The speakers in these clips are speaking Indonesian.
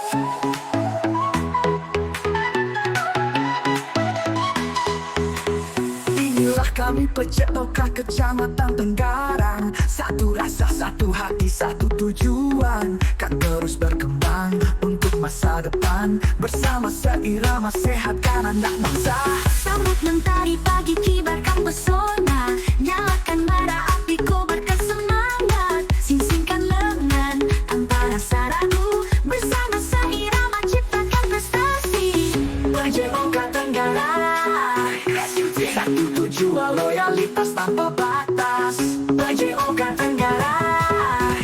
Inilah kami PJOK Kecamatan Tenggarang. Satu rasa, satu hati, satu tujuan. Kan terus berkembang untuk masa depan. Bersama seirama sehatkan anak bangsa. Sambut mentari pagi kibarkan pesona. Nyalakan bara api kobarkan semangat. Sing-singkan lengan tanpa rasa ragu. Bersama seirama ciptakan prestasi. PJOK Tenggarang. Satu tujuan loyalitas tanpa batas. PJOK Tenggarang.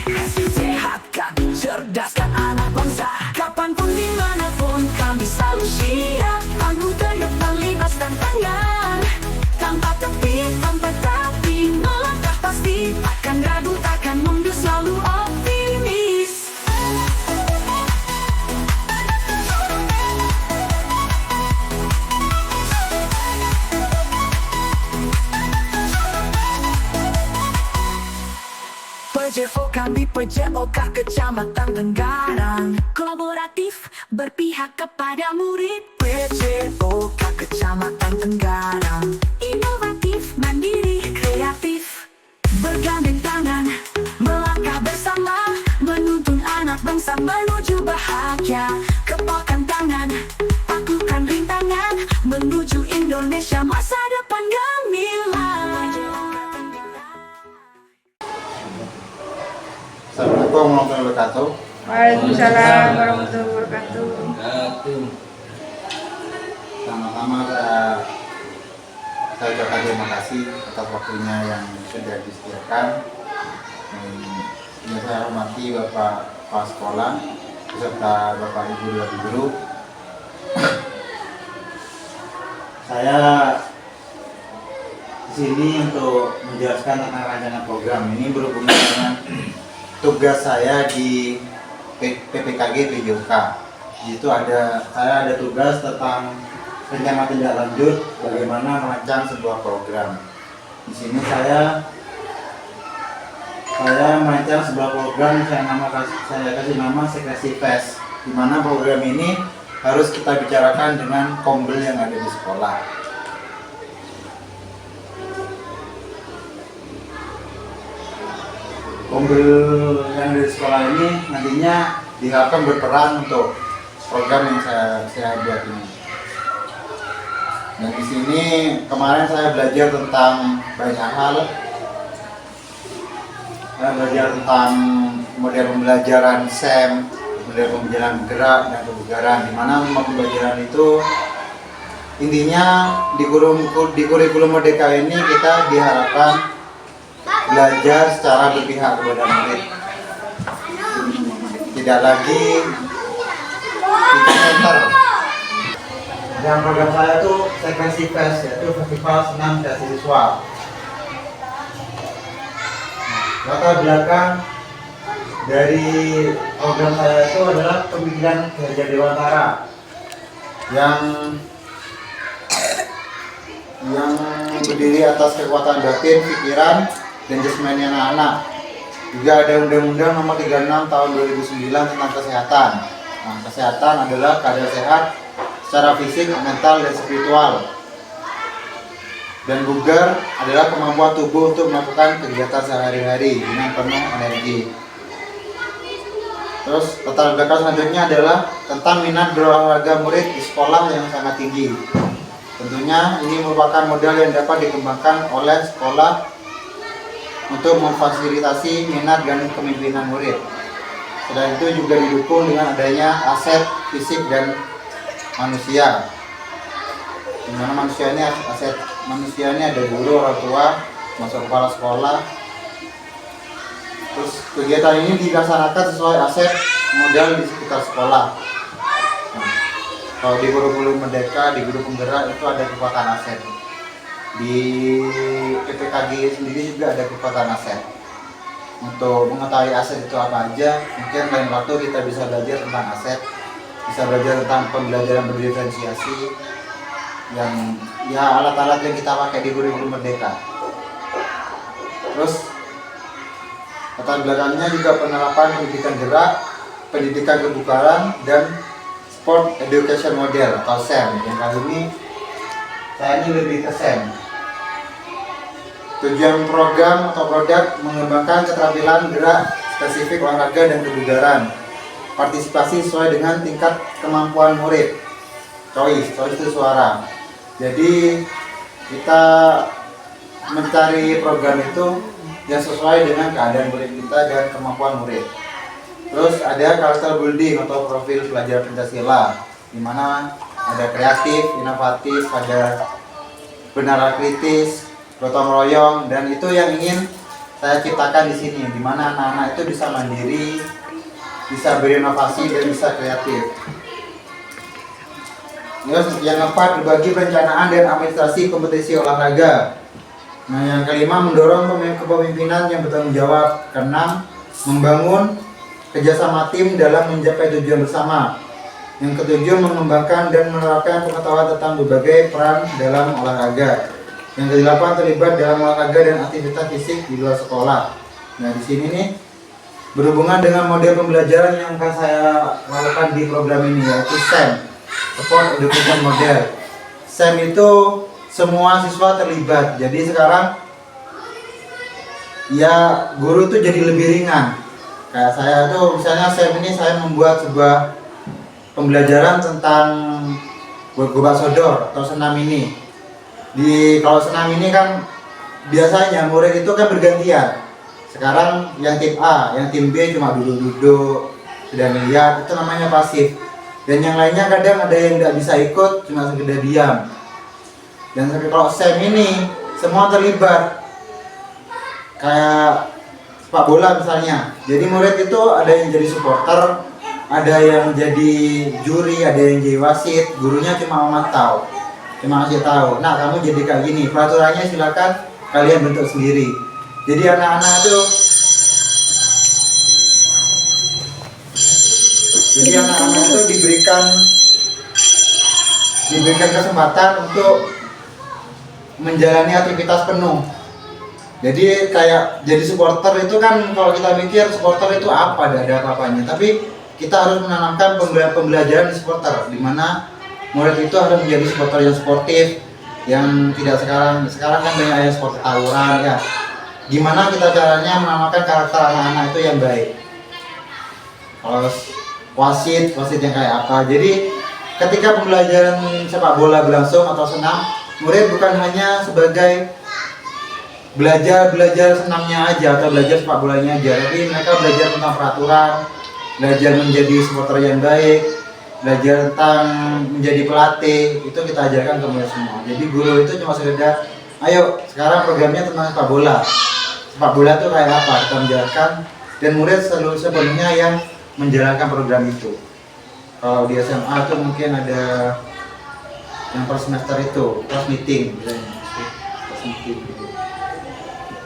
Sehatkan, cerdaskan anak bangsa. Kapanpun dimanapun kami selalu siap. Tangguh tegap terlibat dan tangan. Tanpa tepi, tanpa tapi melangkah pasti. Takkan ragu, takkan mundur, selalu optimis. PJOK kami PJOK Kecamatan Tenggarang. Kolaboratif berpihak kepada murid. PJOK Kecamatan Tenggarang. Inovatif, mandiri, Kreatif, bergandeng tangan. melangkah bersama, Menuntun anak bangsa menuju bahagia. Kepalkan tangan, taklukan rintangan. Menuju Indonesia masa depan gemilang. Assalamualaikum warahmatullahi wabarakatuh. Waalaikumsalam warahmatullahi wabarakatuh. Pertama-tama saya ucapkan terima kasih atas waktunya yang sudah disediakan. Yang saya hormati Bapak Kepala Sekolah beserta Bapak Ibu dan Guru. Saya di sini untuk menjelaskan tentang rancangan program ini berhubungan dengan tugas saya di PPKG PJOK. Itu saya ada tugas tentang rencana tindak lanjut bagaimana merancang sebuah program. Di sini saya merancang sebuah program yang saya kasih nama Sekresi PES, di mana program ini harus kita bicarakan dengan kombel yang ada di sekolah. Kombel yang dari sekolah ini nantinya diharapkan berperan untuk program yang saya buat ini. Dan di sini kemarin saya belajar tentang banyak hal. Saya belajar tentang model pembelajaran SEM, model pembelajaran gerak dan kebugaran. Di mana semua pembelajaran itu intinya di kurikulum Merdeka ini kita diharapkan belajar secara berpihak kepada murid, tidak lagi center. Dan program saya itu Sekresi PES, yaitu Festival Senam Beasiswa. Latar belakang dari program saya itu adalah pemikiran Ki Dewantara yang berdiri atas kekuatan batin, pikiran, dan jasmani anak-anak. Juga ada Undang-Undang Nomor 36 Tahun 2009 tentang kesehatan. Nah, kesehatan adalah keadaan sehat secara fisik, mental, dan spiritual. Dan bugar adalah kemampuan tubuh untuk melakukan kegiatan sehari-hari dengan penuh energi. Terus latar belakang selanjutnya adalah tentang minat berolahraga murid di sekolah yang sangat tinggi. Tentunya ini merupakan modal yang dapat dikembangkan oleh sekolah untuk memfasilitasi minat dan kepemimpinan murid. Selain itu juga didukung dengan adanya aset fisik dan manusia. Di mana aset manusia ini ada guru, orang tua, masuk kepala sekolah. Terus kegiatan ini dilaksanakan sesuai aset modal di sekitar sekolah. Kalau di kurikulum Merdeka, di guru penggerak itu ada kekuatan aset. Di PPKG sendiri juga ada kekuatan aset. Untuk mengetahui aset itu apa aja, mungkin lain waktu kita bisa belajar tentang aset, bisa belajar tentang pembelajaran berdiferensiasi, yang ya alat-alat yang kita pakai di kurikulum Merdeka. Terus latar belakangnya juga penerapan pendidikan gerak, pendidikan kebugaran dan sport education model atau SEM. Yang kali ini saya ini lebih ke SEM. Tujuan program atau produk mengembangkan keterampilan gerak spesifik olahraga dan kebugaran. Partisipasi sesuai dengan tingkat kemampuan murid. Choice itu suara. Jadi kita mencari program itu yang sesuai dengan keadaan murid kita dan kemampuan murid. Terus ada karakter building atau profil pelajar Pancasila, di mana ada kreatif, inovatif, ada benar kritis, gotong royong, dan itu yang ingin saya ciptakan di sini, di mana anak-anak itu bisa mandiri, bisa berinovasi dan bisa kreatif. Terus yang keempat, berbagi perencanaan dan administrasi kompetisi olahraga. Nah, yang kelima, mendorong kepemimpinan yang bertanggung jawab. Keenam, membangun kerjasama tim dalam mencapai tujuan bersama. Yang ketujuh, mengembangkan dan menerapkan pengetahuan tentang berbagai peran dalam olahraga. Yang kedelapan, terlibat dalam olahraga dan aktivitas fisik di luar sekolah. Nah, di sini nih berhubungan dengan model pembelajaran yang akan saya lakukan di program ini, yaitu SEM, Sport Education Model. SEM itu semua siswa terlibat. Jadi sekarang ya guru tuh jadi lebih ringan. Kayak saya tuh misalnya SEM ini saya membuat sebuah pembelajaran tentang gobak sodor atau senam ini. Kalau senam ini kan biasanya murid itu kan bergantian. Sekarang yang tim A, yang tim B cuma duduk-duduk, sudah melihat, itu namanya pasif. Dan yang lainnya kadang ada yang nggak bisa ikut, cuma sekedar diam. Dan kalau SEM ini semua terlibat, kayak sepak bola misalnya. Jadi murid itu ada yang jadi supporter, ada yang jadi juri, ada yang jadi wasit. Gurunya cuma memantau, cuma kasih tahu. Nah, kamu jadi kayak gini. Peraturannya silakan kalian bentuk sendiri. Jadi anak-anak itu diberikan kesempatan untuk menjalani aktivitas penuh. Jadi kayak jadi supporter itu kan, kalau kita mikir supporter itu apa, ada apa-apanya. Tapi kita harus menanamkan pembelajaran di supporter, di mana murid itu harus menjadi supporter yang sportif, yang tidak sekarang kan banyak yang sport tawuran ya. Gimana kita caranya menanamkan karakter anak-anak itu yang baik. Kalau wasit yang kayak apa. Jadi ketika pembelajaran sepak bola berlangsung atau senam, murid bukan hanya sebagai belajar senamnya aja atau belajar sepak bolanya aja, tapi mereka belajar tentang peraturan, belajar menjadi supporter yang baik, belajar tentang menjadi pelatih. Itu kita ajarkan ke murid semua. Jadi guru itu cuma sekedar, ayo sekarang programnya tentang sepak bola. Sepak bola itu kayak apa, kita menjalankan, dan murid sepenuhnya yang menjalankan program itu. Kalau di SMA itu mungkin ada yang per semester itu cross meeting misalnya. Gitu.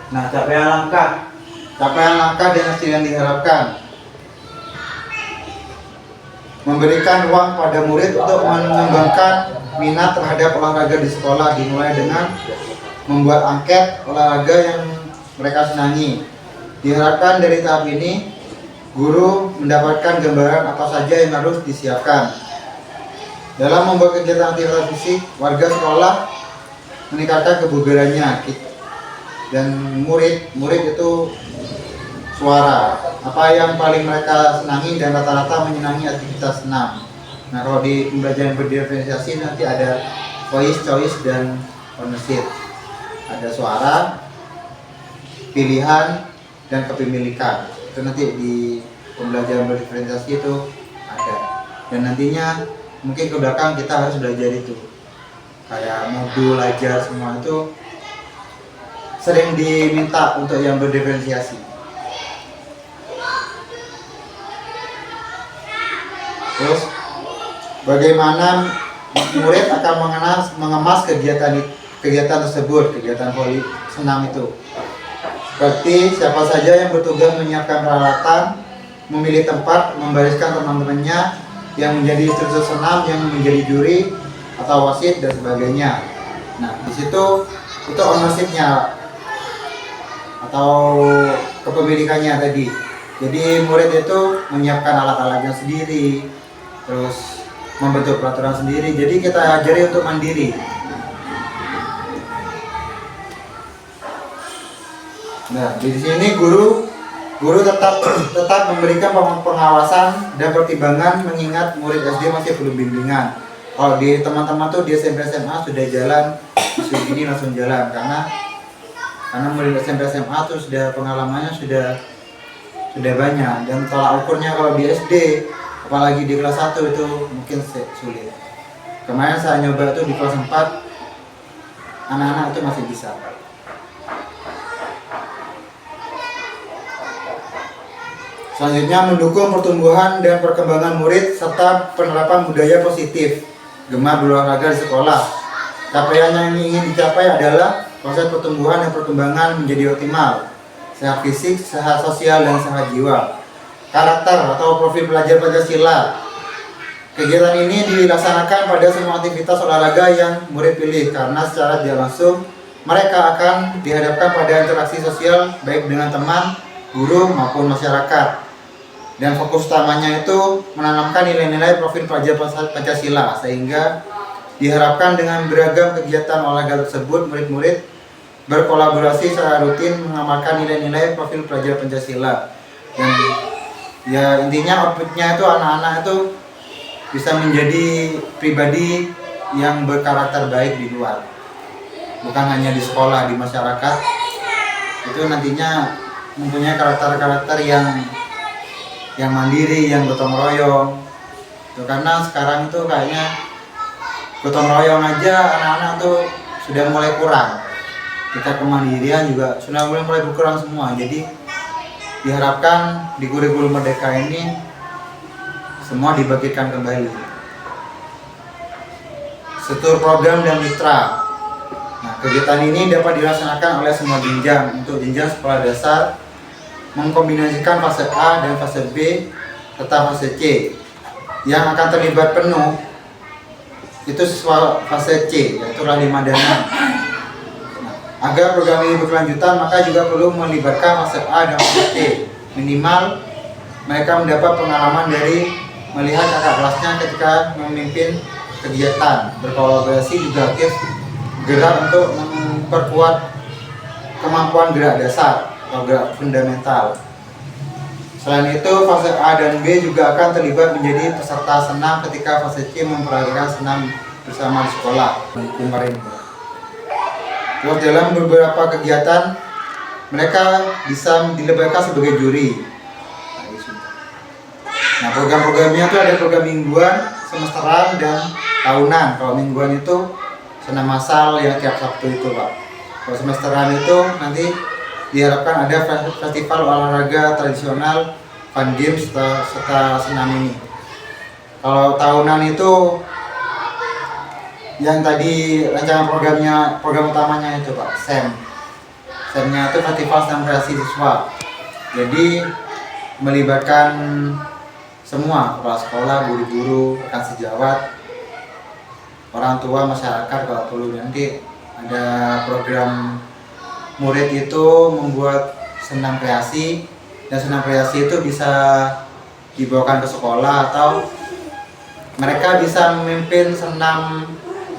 Nah, capaian langkah dan hasil yang diharapkan. Memberikan ruang pada murid untuk mengembangkan minat terhadap olahraga di sekolah, dimulai dengan membuat angket olahraga yang mereka senangi. Diharapkan dari tahap ini guru mendapatkan gambaran apa saja yang harus disiapkan. Dalam membuat kegiatan aktivitas fisik, warga sekolah meningkatkan kebugarannya. Dan murid itu suara, apa yang paling mereka senangi, dan rata-rata menyenangi aktivitas senam. Nah, kalau di pembelajaran berdiferensiasi nanti ada choice dan ownership. Ada suara, pilihan, dan kepemilikan. Itu nanti di pembelajaran berdiferensiasi itu ada. Dan nantinya mungkin ke belakang kita harus belajar itu. Kayak modul ajar semua itu sering diminta untuk yang berdiferensiasi. Terus bagaimana murid akan mengemas kegiatan tersebut, kegiatan voli senam itu. Seperti siapa saja yang bertugas menyiapkan peralatan, memilih tempat, membariskan teman-temannya yang menjadi instruktur senam, yang menjadi juri atau wasit dan sebagainya. Nah, di situ itu ownership-nya atau kepemilikannya tadi. Jadi murid itu menyiapkan alat-alatnya sendiri, terus membentuk peraturan sendiri. Jadi kita ajari untuk mandiri. Nah, di sini guru tetap memberikan pengawasan dan pertimbangan mengingat murid SD masih belum bimbingan. Kalau di teman-teman tuh di SMP SMA sudah jalan, isu ini langsung jalan karena murid SMP SMA tuh sudah pengalamannya sudah banyak, dan tolak ukurnya kalau di SD apalagi di kelas 1 itu mungkin sulit. Kemarin saya nyoba tuh di kelas 4 anak-anak itu masih bisa. Selanjutnya mendukung pertumbuhan dan perkembangan murid serta penerapan budaya positif, gemar berolahraga di sekolah. Capaian yang ingin dicapai adalah proses pertumbuhan dan perkembangan menjadi optimal, sehat fisik, sehat sosial, dan sehat jiwa. Karakter atau profil pelajar Pancasila. Kegiatan ini dilaksanakan pada semua aktivitas olahraga yang murid pilih karena secara tidak langsung mereka akan dihadapkan pada interaksi sosial baik dengan teman, guru, maupun masyarakat. Dan fokus utamanya itu menanamkan nilai-nilai profil pelajar Pancasila, sehingga diharapkan dengan beragam kegiatan olahraga tersebut murid-murid berkolaborasi secara rutin mengamalkan nilai-nilai profil pelajar Pancasila. Dan ya intinya outputnya itu anak-anak itu bisa menjadi pribadi yang berkarakter baik di luar, bukan hanya di sekolah, di masyarakat itu nantinya mempunyai karakter-karakter yang mandiri, yang gotong royong. Itu karena sekarang itu kayaknya gotong royong aja anak-anak tuh sudah mulai kurang. Kita kemandirian juga sudah mulai berkurang semua. Jadi diharapkan di kurikulum Merdeka ini semua dibangkitkan kembali. Struktur program dan mitra. Nah, kegiatan ini dapat dilaksanakan oleh semua jenjang. Untuk jenjang sekolah dasar mengkombinasikan fase A dan fase B serta fase C. Yang akan terlibat penuh itu siswa fase C, yaitu Rali Madana. Agar program ini berkelanjutan, maka juga perlu melibatkan fase A dan fase C. Minimal mereka mendapat pengalaman dari melihat kakak kelasnya ketika memimpin kegiatan, berkolaborasi, juga aktif gerak untuk memperkuat kemampuan gerak dasar atau gerak fundamental. Selain itu, fase A dan B juga akan terlibat menjadi peserta senam ketika fase C memperagakan senam bersama di sekolah. Kemarin. Terus dalam beberapa kegiatan mereka bisa dilibatkan sebagai juri. Nah, program-programnya itu ada program mingguan, semesteran, dan tahunan. Kalau mingguan itu senam massal yang tiap Sabtu itu, Pak. Kalau semesteran itu nanti diharapkan ada festival olahraga tradisional, fun games serta senam ini. Kalau tahunan itu yang tadi rancangan program utamanya itu, Pak, SEM-nya itu festival senam kreasi siswa. Jadi melibatkan semua kepala sekolah, guru-guru, rekan sejawat, orang tua, masyarakat kalau perlu. Nanti ada program murid itu membuat senam kreasi, dan senam kreasi itu bisa dibawakan ke sekolah atau mereka bisa memimpin senam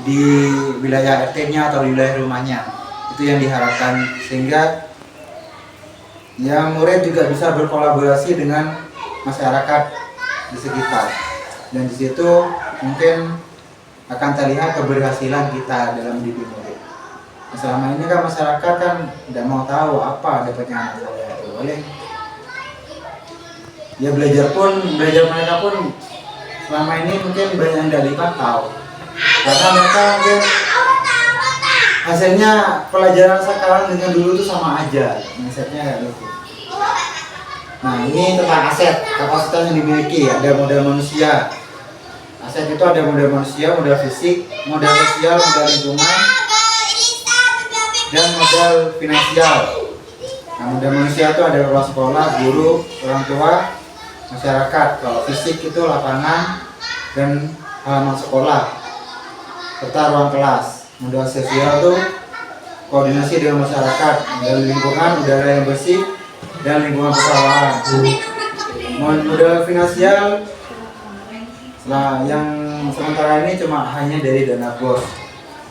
di wilayah RT-nya atau di wilayah rumahnya. Itu yang diharapkan, sehingga ya murid juga bisa berkolaborasi dengan masyarakat di sekitar, dan di situ mungkin akan terlihat keberhasilan kita dalam mendidik murid. Nah, selama ini kan masyarakat kan tidak mau tahu apa dapatnya anak saya itu. Boleh ya belajar mereka pun selama ini mungkin banyak yang tidak dipantau karena mereka mungkin hasilnya pelajaran sekarang dengan dulu itu sama aja, mindsetnya kayak gitu. Nah, ini tentang aset, kapasitas yang dimiliki. Ada modal manusia. Aset itu ada modal manusia, modal fisik, modal sosial, modal lingkungan, dan modal finansial. Nah, modal manusia itu ada kepala sekolah, guru, orang tua, masyarakat. Kalau fisik itu lapangan dan halaman sekolah serta ruang kelas. Modal sosial itu koordinasi dengan masyarakat. Modal lingkungan, udara yang bersih, dan lingkungan persawahan. Modal finansial yang sementara ini cuma hanya dari dana BOS.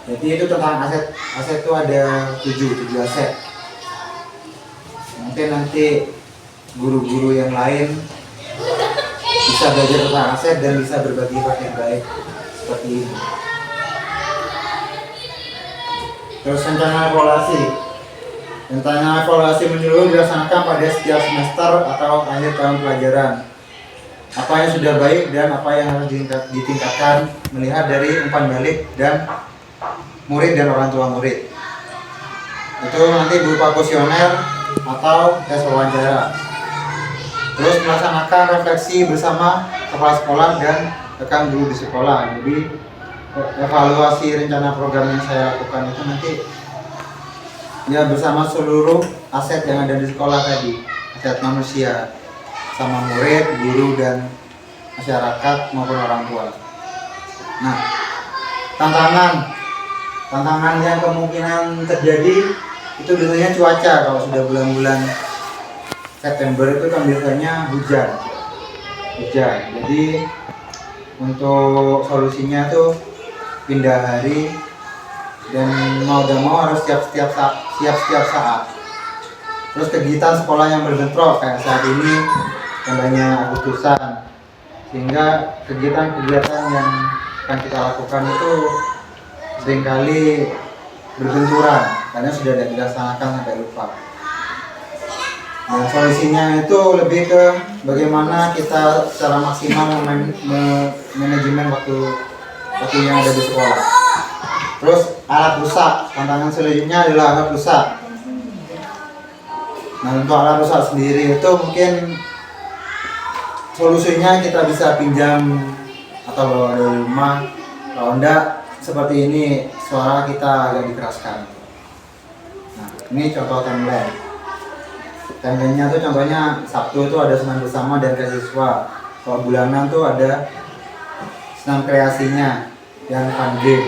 Jadi itu tentang aset. Aset itu ada 7 aset. Mungkin nanti guru-guru yang lain bisa belajar tentang aset dan bisa berbagi yang baik seperti ini. Terus rencana evaluasi. Rencana evaluasi menyeluruh dilaksanakan pada setiap semester atau akhir tahun pelajaran. Apa yang sudah baik dan apa yang harus ditingkatkan melihat dari umpan balik dan murid dan orang tua murid. Itu nanti berupa kuesioner atau tes wawancara. Terus melaksanakan refleksi bersama kepala sekolah dan rekan guru di sekolah. Jadi evaluasi rencana program yang saya lakukan itu nanti ya bersama seluruh aset yang ada di sekolah tadi, aset manusia sama murid, guru dan masyarakat maupun orang tua. Nah, tantangan yang kemungkinan terjadi itu biasanya cuaca. Kalau sudah bulan-bulan September itu kan biasanya hujan. Jadi untuk solusinya tuh pindah hari dan mau gak mau harus siap setiap saat. Terus kegiatan sekolah yang berbentrok kayak saat ini contohnya Agustusan, sehingga kegiatan-kegiatan yang akan kita lakukan itu seringkali berbenturan karena sudah tidak dilaksanakan sampai lupa. Dan solusinya itu lebih ke bagaimana kita secara maksimal manajemen waktu yang ada di sekolah. Terus alat rusak, tantangan selanjutnya adalah alat rusak. Nah, untuk alat rusak sendiri itu mungkin solusinya kita bisa pinjam atau bawa dari rumah. Kalau enggak seperti ini, suara kita agak dikeraskan. Nah, ini contoh timeline. Timelinenya tuh contohnya Sabtu itu ada senam bersama dan siswa. Kalau bulanan tuh ada senam kreasinya dan fun game.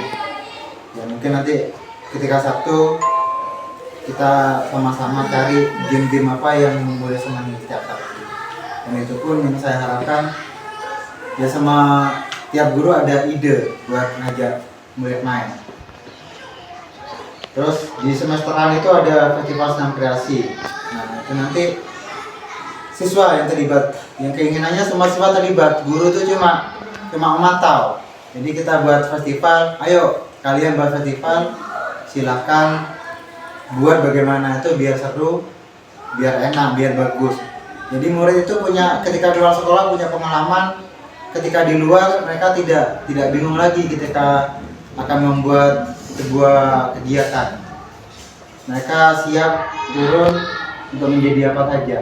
Ya mungkin nanti ketika Sabtu kita sama-sama cari game-game apa yang boleh senang setiap Sabtu. Dan itu pun yang saya harapkan ya sama tiap guru ada ide buat ngajak murid main. Terus di semesteran itu ada festival senam kreasi. Nah itu nanti siswa yang terlibat, yang keinginannya semua siswa terlibat, guru itu cuma memantau. Jadi kita buat festival, ayo kalian buat festival, silakan buat bagaimana itu biar seru, biar enak, biar bagus. Jadi murid itu punya, ketika di luar sekolah punya pengalaman, ketika di luar mereka tidak bingung lagi ketika akan membuat sebuah kegiatan. Mereka siap turun untuk menjadi apa saja.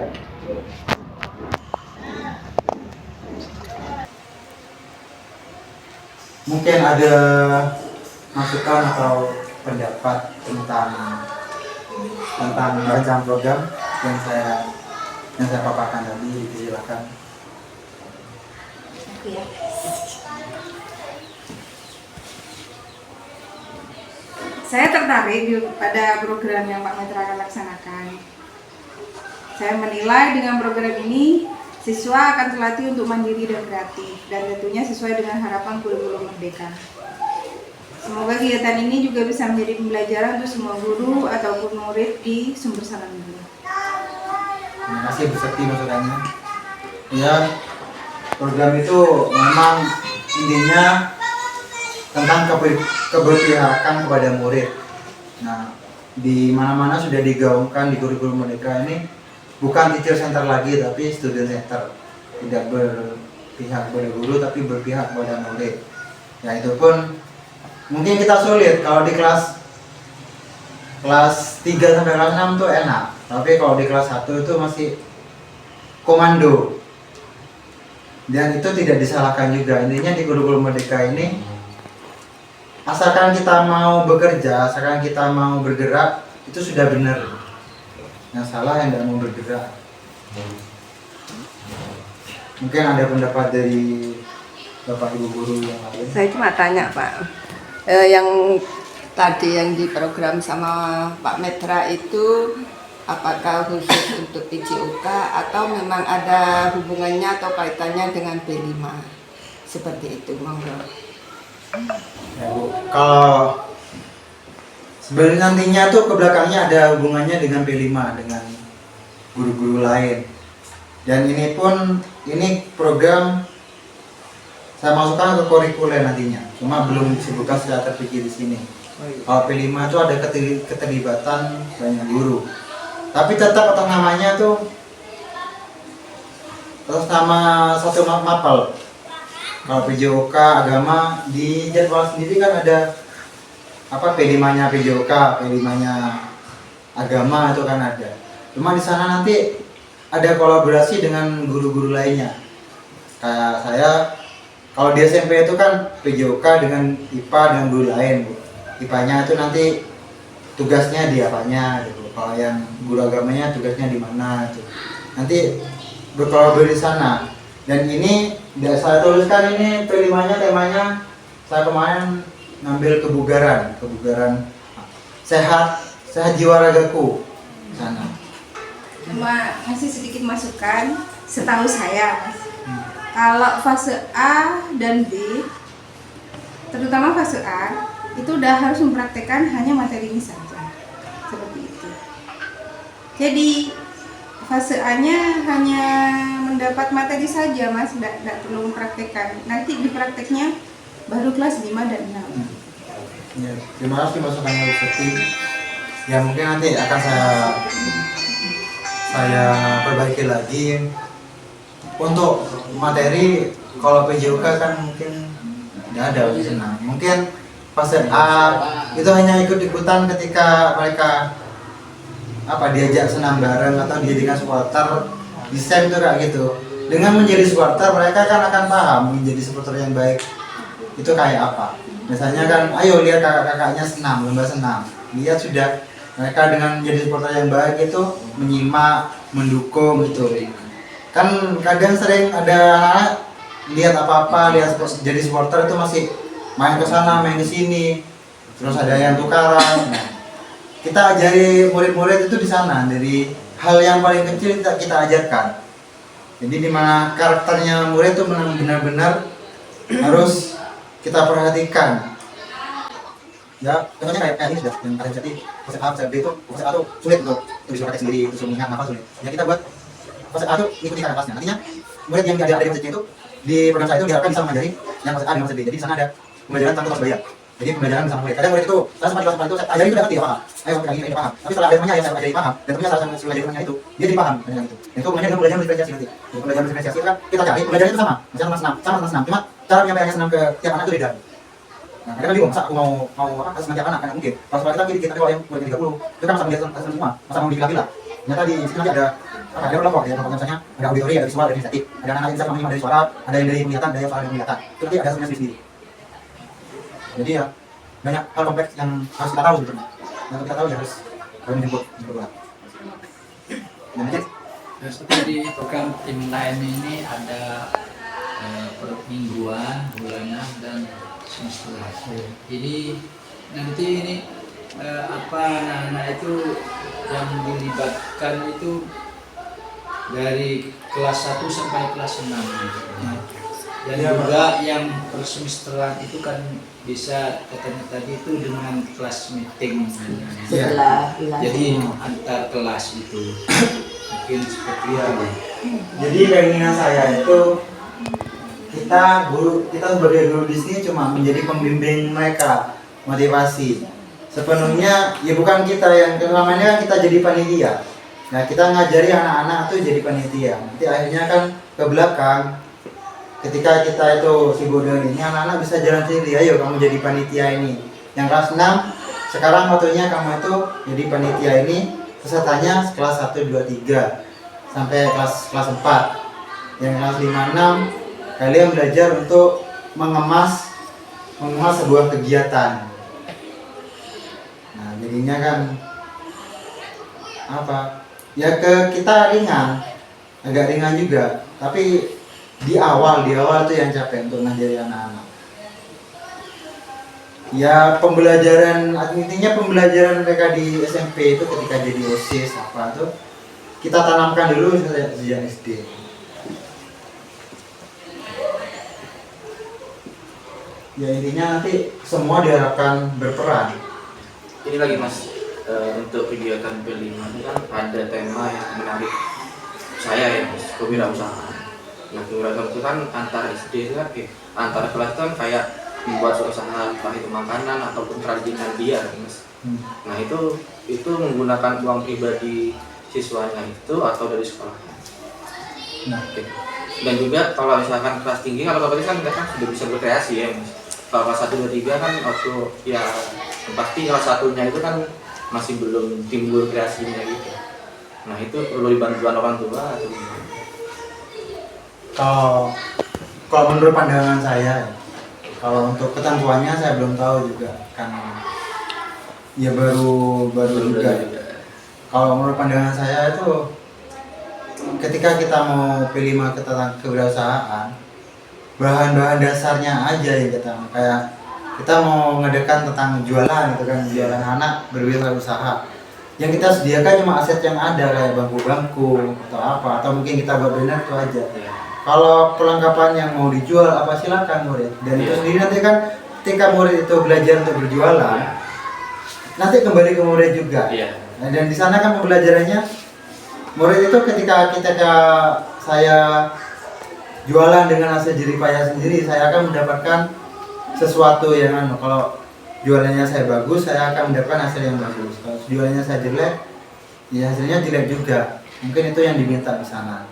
Mungkin ada masukan atau pendapat tentang rencana program yang saya paparkan tadi, silakan. Aku ya. Saya tertarik pada program yang Pak Metra akan laksanakan. Saya menilai dengan program ini siswa akan terlatih untuk mandiri dan kreatif, dan tentunya sesuai dengan harapan kurikulum merdeka. Semoga kegiatan ini juga bisa menjadi pembelajaran untuk semua guru ataupun murid di Sumber Salam Guru. Terima kasih Bu Sekti masukannya. Ya, program itu memang intinya tentang keberpihakan kepada murid. Nah, di mana-mana sudah digaungkan di kurikulum merdeka ini bukan teacher center lagi, tapi student center. Tidak berpihak kepada guru, tapi berpihak kepada murid. Ya itu pun mungkin kita sulit kalau di kelas 3 sampai kelas 6 tuh enak, tapi kalau di kelas 1 itu masih komando. Dan itu tidak disalahkan juga. Intinya di kurikulum merdeka ini, asalkan kita mau bekerja, asalkan kita mau bergerak, itu sudah benar. Yang salah yang tidak mau bergerak. Mungkin ada pendapat dari Bapak Ibu guru yang lain. Saya cuma tanya Pak, yang tadi yang di program sama Pak Metra itu apakah khusus untuk PJOK atau memang ada hubungannya atau kaitannya dengan B5 seperti itu, monggo. Ya Bu, kalau sebenarnya nantinya tuh ke belakangnya ada hubungannya dengan B5 dengan guru-guru lain. Dan ini pun program saya masukkan ke kurikuler nantinya, cuma belum disebutkan secara terperinci di sini. Kalau P5 itu ada keterlibatan banyak guru, tapi tetap atas namanya tuh atas nama satu mapel. Kalau PJOK agama di jadwal sendiri kan ada apa P5-nya PJOK, P5-nya agama itu kan ada. Cuma di sana nanti ada kolaborasi dengan guru-guru lainnya. Kayak saya kalau di SMP itu kan PJOK dengan IPA dengan guru lain, Bu. IPA-nya itu nanti tugasnya di apanya gitu. Kalau yang guru agamanya tugasnya di mana gitu. Nanti berkolaborasi di sana. Dan ini saya tuliskan ini P5-nya temanya saya kemarin ngambil kebugaran sehat jiwa ragaku sana. Cuma masih sedikit masukan setahu saya, Mas. Kalau fase A dan B, terutama fase A, itu udah harus mempraktekkan hanya materi ini saja, seperti itu. Jadi fase A-nya hanya mendapat materi saja, Mas, tidak perlu mempraktekkan. Nanti di prakteknya baru kelas 5 dan 6. Ya, terima kasih masukannya Bu Seti. Ya mungkin nanti akan saya perbaiki lagi. Untuk materi kalau PJOK kan mungkin tidak ada di sana. Mungkin fase A itu hanya ikut-ikutan ketika mereka diajak senam bareng atau dijadikan supporter di SEM itu kayak gitu. Dengan menjadi supporter mereka kan akan paham menjadi supporter yang baik itu kayak apa. Biasanya kan ayo lihat kakak-kakaknya senam, lomba senam. Lihat sudah mereka dengan menjadi supporter yang baik itu menyimak, mendukung gitu. Kan kadang sering ada anak lihat apa-apa, lihat jadi supporter itu masih main ke sana, main ke sini. Terus ada yang tukaran. Nah, kita ajari murid-murid itu di sana dari hal yang paling kecil kita ajarkan. Jadi di mana karakternya murid itu benar-benar harus kita perhatikan. Ya, contohnya kayak ini sudah yang kalian jadi fase A, fase B itu fase A itu sulit untuk disuruh praktek sendiri, disuruh mengingat nafas sulit. Ya kita buat fase A itu ikuti kakak kelasnya. Nantinya murid yang ada di fase C itu di program saya itu diharapkan bisa mengajari yang fase A dan fase B. Jadi di sana ada pembelajaran tanpa harus bayar. Jadi pembelajaran bersama murid. Kadang murid itu saya sempat kelas itu saya ajari itu dapat dia paham. Ayo pakai ini paham. Tapi setelah ada temannya yang saya ajari paham dan temannya salah satu ajari temannya itu dia jadi paham dengan itu. Itu kemudian dengan pembelajaran diferensiasi nanti. Pembelajaran diferensiasi kan kita cari pembelajaran itu sama. Misalnya sama senam. Cuma cara penyampaiannya senam ke tiap anak itu beda. Nah, kadang bingung, masa aku mau harus ngajak anak, mungkin. Kalau sekolah kita kalau yang murid 30, itu kan masa melihat semua, masa mau dipilah-pilah. Ternyata di sini nanti ada kelompok ya, kelompok misalnya ada auditori, ada visual, ada kinestetik, ada anak yang bisa memahami dari suara, ada yang dari penglihatan, ada yang suara dari penglihatan. Itu nanti ada semuanya sendiri. Jadi ya banyak hal kompleks yang harus kita tahu sebetulnya. Yang kita tahu ya harus menjemput bola. Nah, seperti di program tim lain ini ada mingguan, bulanan, dan semesteran. Jadi nanti ini anak-anak itu yang dilibatkan itu dari kelas 1 sampai kelas 6 gitu. Dan juga yang per semesteran itu kan bisa katanya tadi itu dengan kelas meeting. Jadi antar kelas itu mungkin seperti itu. Jadi keinginan saya itu kita sebagai guru di sini cuma menjadi pembimbing mereka, motivasi. Sepenuhnya ya bukan kita yang namanya kita jadi panitia. Nah kita ngajari anak-anak tuh jadi panitia. Nanti akhirnya kan ke belakang ketika kita itu sibuk dengan ini anak-anak bisa jalan sendiri. Ayo kamu jadi panitia ini. Yang kelas 6 sekarang waktunya kamu itu jadi panitia ini. Pesertanya kelas 1, 2, 3 sampai kelas 4. Yang kelas 5, 6 kalian belajar untuk mengemas sebuah kegiatan. Nah, jadinya kan apa? Ya ke kita ringan, agak ringan juga. Tapi di awal itu yang capek untuk ngajari anak-anak. Ya pembelajaran, intinya pembelajaran mereka di SMP itu ketika jadi OSIS apa tuh kita tanamkan dulu sejak SD. Ya intinya nanti semua diharapkan berperan. Ini lagi Mas, untuk kegiatan P5 ini kan ada tema yang menarik saya ya Mas, kewirausahaan. Nah kewirausahaan itu kan antar SD itu kan antar kelas itu kan kayak membuat usaha entah itu makanan ataupun kerajinan dia Mas. Nah itu menggunakan uang pribadi siswanya itu atau dari sekolahnya. Nah, Dan juga kalau misalkan kelas tinggi, kalau kelas kan mereka sudah bisa berkreasi ya Mas. Kalau kelas 1, 2, 3 kan waktu ya pasti kelas satunya itu kan masih belum timbul kreasinya gitu. Nah itu perlu dibantuan orang tua atau gimana? Kalau menurut pandangan saya, kalau untuk ketentuannya saya belum tahu juga kan, ya baru juga. Kalau menurut pandangan saya itu ketika kita mau P5 tentang kewirausahaan, bahan-bahan dasarnya aja yang kayak kita mau ngadakan tentang jualan gitu kan, jualan anak berwirausaha. Yang kita sediakan cuma aset yang ada kayak bangku-bangku atau apa, atau mungkin kita buat banner itu aja. Kalau perlengkapan yang mau dijual apa silakan murid. Dan itu sendiri nanti kan ketika murid itu belajar untuk berjualan, nanti kembali ke murid juga. Nah, dan di sana kan pembelajarannya murid itu ketika saya jualan dengan hasil jerih payah sendiri, saya akan mendapatkan sesuatu yang kalau jualannya saya bagus, saya akan mendapatkan hasil yang bagus. Kalau jualannya saya jelek, ya hasilnya jelek juga. Mungkin itu yang diminta di sana.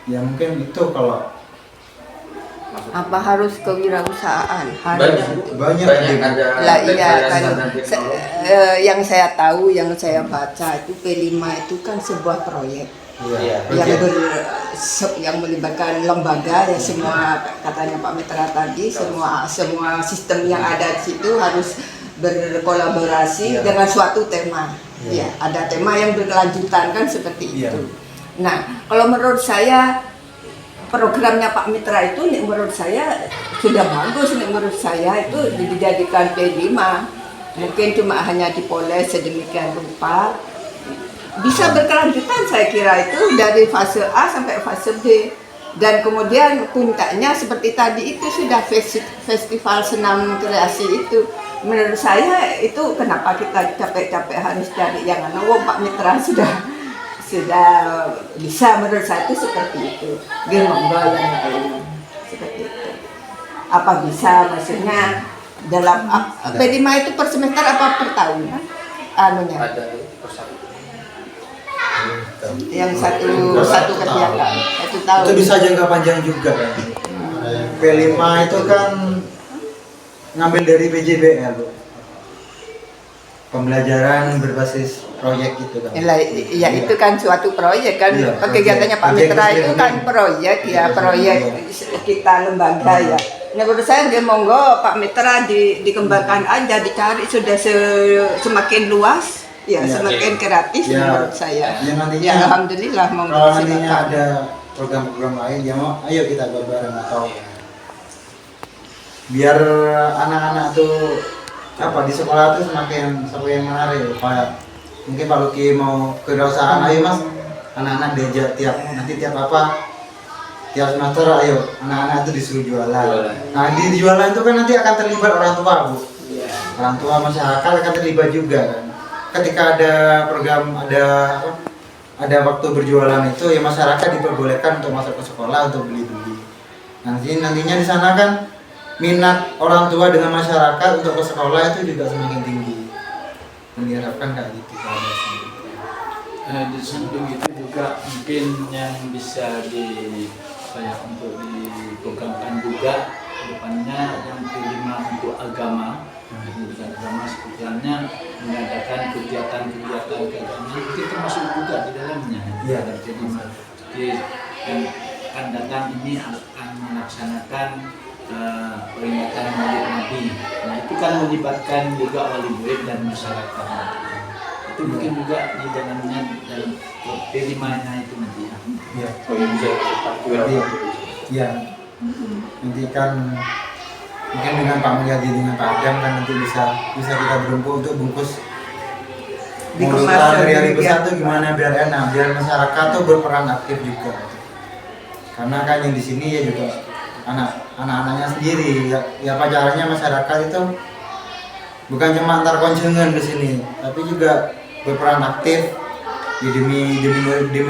Ya mungkin itu kalau Apa harus kewirausahaan? banyak ada. Lah iya kan, teknologi. yang saya tahu, yang saya baca itu P5 itu kan sebuah proyek yang melibatkan lembaga ya, semua katanya Pak Mitra tadi, semua sistem yang ada di situ harus berkolaborasi dengan suatu tema. Ya, ada tema yang berkelanjutan kan seperti itu. Nah, kalau menurut saya programnya Pak Mitra itu menurut saya sudah bagus. Menurut saya itu dijadikan P5, mungkin cuma hanya dipoles sedemikian rupa, bisa berkelanjutan saya kira itu dari fase A sampai fase B. Dan kemudian puncaknya seperti tadi itu sudah festival senam kreasi itu. Menurut saya itu kenapa kita capek-capek harus cari yang Pak Mitra sudah bisa, menurut saya itu seperti itu. Gimana yang lain seperti itu. Apa bisa, maksudnya dalam P5 itu per semester apa per tahun? Anunya. Ada persatu. Yang satu kegiatan 1 tahun. itu bisa jangka panjang juga kan. P5 itu kan ngambil dari PJBL, pembelajaran berbasis proyek itu kan. Ya itu kan suatu proyek kan, Iya, kegiatannya Pak proyek Mitra itu sendiri. kan proyek ya, proyek kita lembaga ya. Menurut saya dia monggo Pak Mitra dikembangkan aja, dicari sudah semakin luas ya, semakin kreatif menurut saya. Ya nantinya, Ya alhamdulillah monggo. kalau nantinya silakan. ada program-program lain ya mau ayo kita bareng atau biar anak-anak tuh di sekolah tuh semakin menarik. Kayak mungkin Pak Luki mau kewirausahaan, ayo Mas, anak-anak diajak tiap semester ayo anak-anak itu disuruh jualan. Nah di jualan itu kan nanti akan terlibat orang tua Bu. Orang tua masyarakat akan terlibat juga kan. Ketika ada program ada waktu berjualan itu ya masyarakat diperbolehkan untuk masuk ke sekolah untuk beli-beli. Nantinya di sana kan minat orang tua dengan masyarakat untuk ke sekolah itu juga semakin tinggi. Diharapkan kayak gitu. Di samping itu juga mungkin yang bisa untuk diprogramkan juga depannya yang P5 untuk agama. Pendidikan agama sebenarnya mengadakan kegiatan-kegiatan keagamaan itu termasuk juga di dalamnya. Jadi yang akan datang ini akan melaksanakan peringatan Maulid Nabi. Nah itu kan melibatkan juga wali murid dan masyarakat. Itu mungkin juga di dalamnya dalam P5-nya itu nanti. Iya. Nanti kan mungkin dengan Pak Mulyadi dengan Pak Adam kan nanti bisa kita berembuk untuk bungkus Dikemas urutan hari juga. besar tuh gimana biar enak, biar masyarakat tuh berperan aktif juga. Karena kan yang di sini ya juga anak-anaknya sendiri ya apa caranya masyarakat itu bukan cuma antar konsumen ke sini, tapi juga berperan aktif ya demi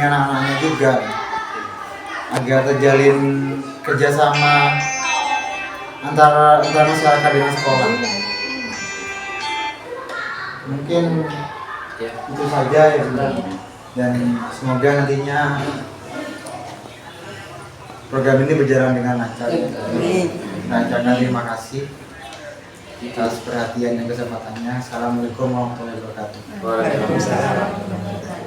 anak-anaknya juga, agar terjalin kerjasama antara masyarakat dengan sekolah. Mungkin Ya. itu saja ya Bunda. Dan semoga nantinya program ini berjalan dengan lancar. Nah, terima kasih atas perhatian dan kesempatannya. Assalamualaikum warahmatullahi wabarakatuh. Waalaikumsalam.